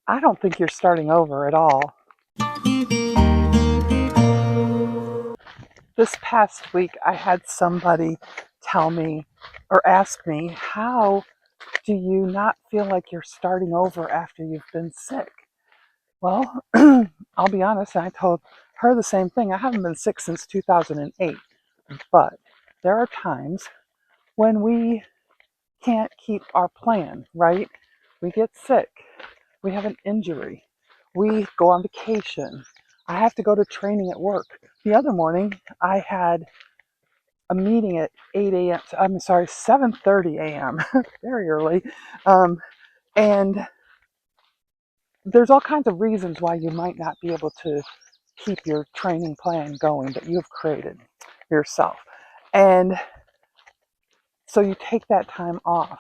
I don't think you're starting over at all. This past week, I had somebody tell me or ask me, how do you not feel like you're starting over after you've been sick? Well, I'll be honest, I told her the same thing. I haven't been sick since 2008, but there are times when we can't keep our plan, right? We get sick, we have an injury, we go on vacation, I have to go to training at work. The other morning, I had a meeting at 8 a.m. I'm sorry, 7:30 a.m. Very early, um, and there's all kinds of reasons why you might not be able to keep your training plan going that you've created yourself. And so you take that time off.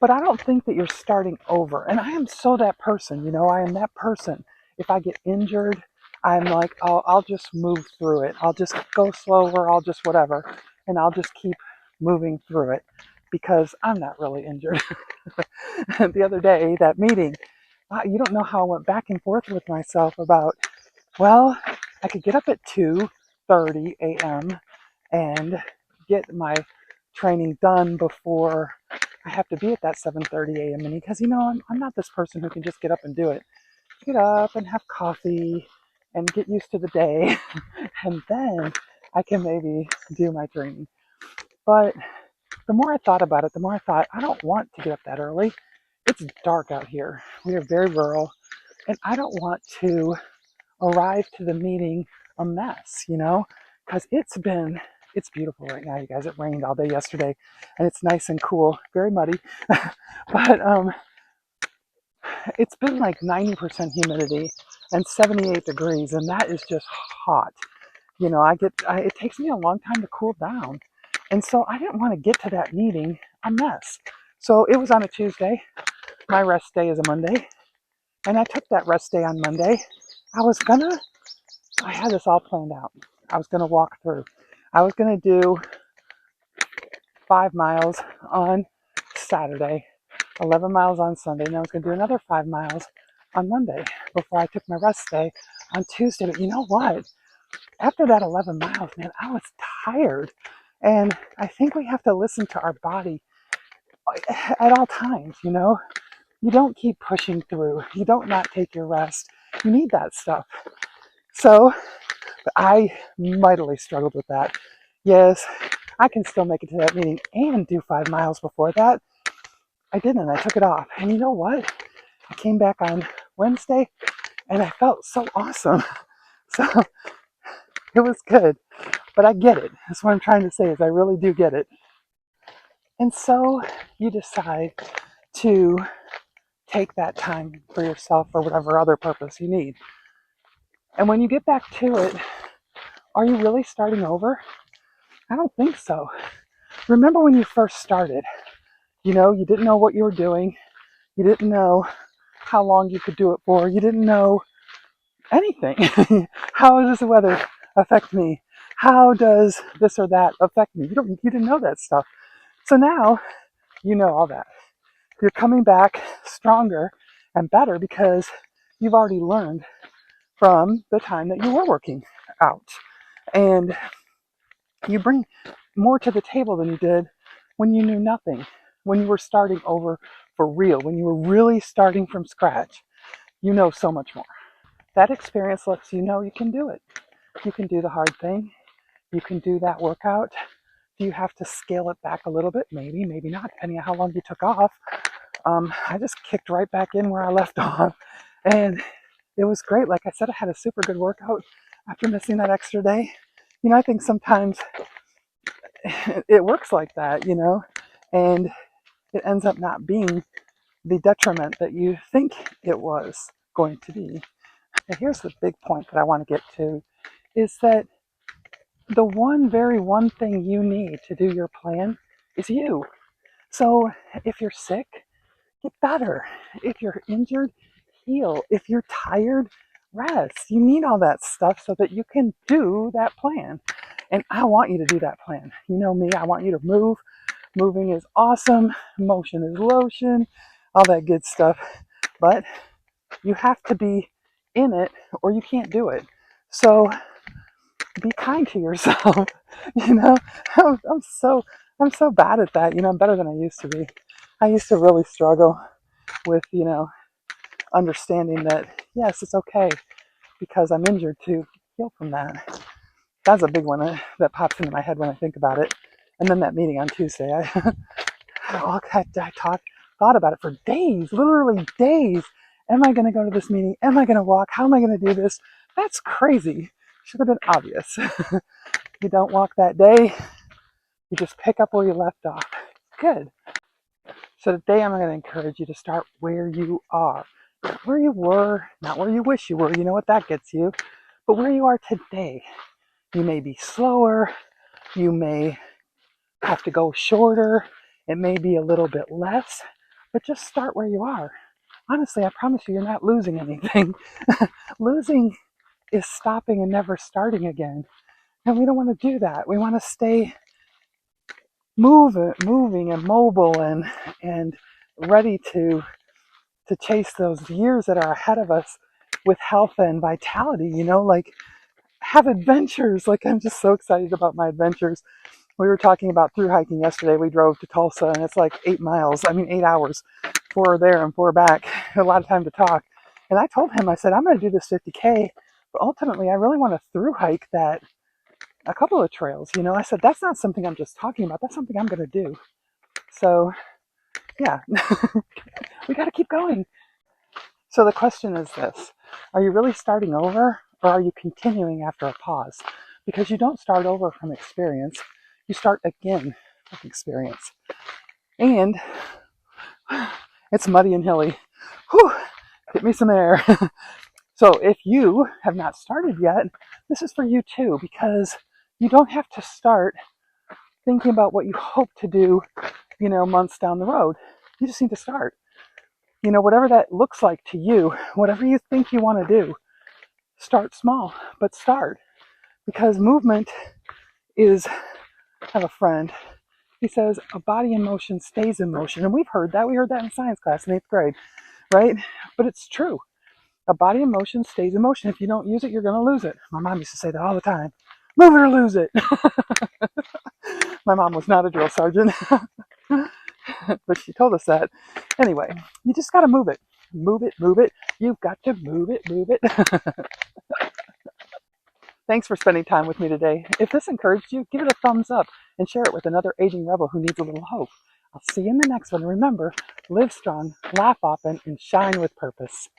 But I don't think that you're starting over. And I am so that person, I am that person. If I get injured, I'm like, oh, I'll just move through it. I'll just go slower. I'll just whatever. And I'll just keep moving through it because I'm not really injured. The other day, that meeting, you don't know how I went back and forth with myself about, well, I could get up at 2:30 a.m. and get my training done before I have to be at that 7:30 a.m. meeting because, I'm not this person who can just get up and do it. Get up and have coffee and get used to the day, and then I can maybe do my training. But the more I thought about it, the more I thought, I don't want to get up that early. It's dark out here. We are very rural, and I don't want to arrive to the meeting a mess, because it's beautiful right now, you guys. It rained all day yesterday, and it's nice and cool, very muddy, but it's been like 90% humidity and 78 degrees, and that is just hot. It takes me a long time to cool down, and so I didn't want to get to that meeting a mess. So it was on a Tuesday. My rest day is a Monday, and I took that rest day on Monday. I had this all planned out. I was going to walk through. I was going to do 5 miles on Saturday, 11 miles on Sunday, and I was going to do another 5 miles on Monday before I took my rest day on Tuesday. But you know what? After that 11 miles, man, I was tired. And I think we have to listen to our body at all times, You don't keep pushing through. You don't not take your rest. You need that stuff. So I mightily struggled with that. Yes, I can still make it to that meeting and do 5 miles before that. I didn't. I took it off. And you know what? I came back on Wednesday and I felt so awesome. So it was good. But I get it. That's what I'm trying to say is I really do get it. And so you decide to take that time for yourself for whatever other purpose you need. And when you get back to it, are you really starting over? I don't think so. Remember when you first started, you didn't know what you were doing. You didn't know how long you could do it for. You didn't know anything. How does the weather affect me? How does this or that affect me? You didn't know that stuff. So now you know all that. You're coming back stronger and better because you've already learned from the time that you were working out. And you bring more to the table than you did when you knew nothing, when you were starting over for real, when you were really starting from scratch. You know so much more. That experience lets you know you can do it. You can do the hard thing. You can do that workout. Do you have to scale it back a little bit? Maybe, maybe not, depending on how long you took off. I just kicked right back in where I left off. And it was great. Like I said, I had a super good workout after missing that extra day. I think sometimes it works like that, and it ends up not being the detriment that you think it was going to be. And here's the big point that I want to get to is that the one thing you need to do your plan is you. So if you're sick, get better. If you're injured, heal. If you're tired, rest. You need all that stuff so that you can do that plan. And I want you to do that plan. You know me, I want you to move. Moving is awesome. Motion is lotion. All that good stuff. but you have to be in it or you can't do it. So be kind to yourself. you know, I'm so bad at that. I'm better than I used to be. I used to really struggle with, understanding that, yes, it's okay because I'm injured to heal from that. That's a big one that pops into my head when I think about it. And then that meeting on Tuesday, I thought about it for days, literally days. Am I going to go to this meeting? Am I going to walk? How am I going to do this? That's crazy. Should have been obvious. You don't walk that day. You just pick up where you left off. Good. So today I'm going to encourage you to start where you are. Not where you were, not where you wish you were. You know what that gets you. But where you are today. You may be slower. You may have to go shorter. It may be a little bit less. But just start where you are. Honestly, I promise you're not losing anything. Losing is stopping and never starting again. And we don't want to do that. We want to stay moving and mobile and ready to chase those years that are ahead of us with health and vitality, like have adventures. Like I'm just so excited about my adventures. We were talking about through hiking yesterday. We drove to Tulsa and it's like 8 miles. 8 hours, 4 there and 4 back. A lot of time to talk. And I told him, I said, I'm going to do this 50K, but ultimately I really want to through hike that a couple of trails. I said, that's not something I'm just talking about. That's something I'm going to do. So yeah, we got to keep going. So the question is this: are you really starting over, or are you continuing after a pause? Because you don't start over from experience, you start again with experience. And it's muddy and hilly. Whew, get me some air. So if you have not started yet, this is for you too, because you don't have to start thinking about what you hope to do, months down the road. You just need to start. Whatever that looks like to you, whatever you think you want to do, start small, but start. Because movement is, I have a friend, he says, a body in motion stays in motion. And we've heard that. We heard that in science class in 8th grade, right? But it's true. A body in motion stays in motion. If you don't use it, you're going to lose it. My mom used to say that all the time. Move it or lose it. My mom was not a drill sergeant, but she told us that. Anyway, you just got to move it. Move it, move it. You've got to move it, move it. Thanks for spending time with me today. If this encouraged you, give it a thumbs up and share it with another aging rebel who needs a little hope. I'll see you in the next one. Remember, live strong, laugh often, and shine with purpose.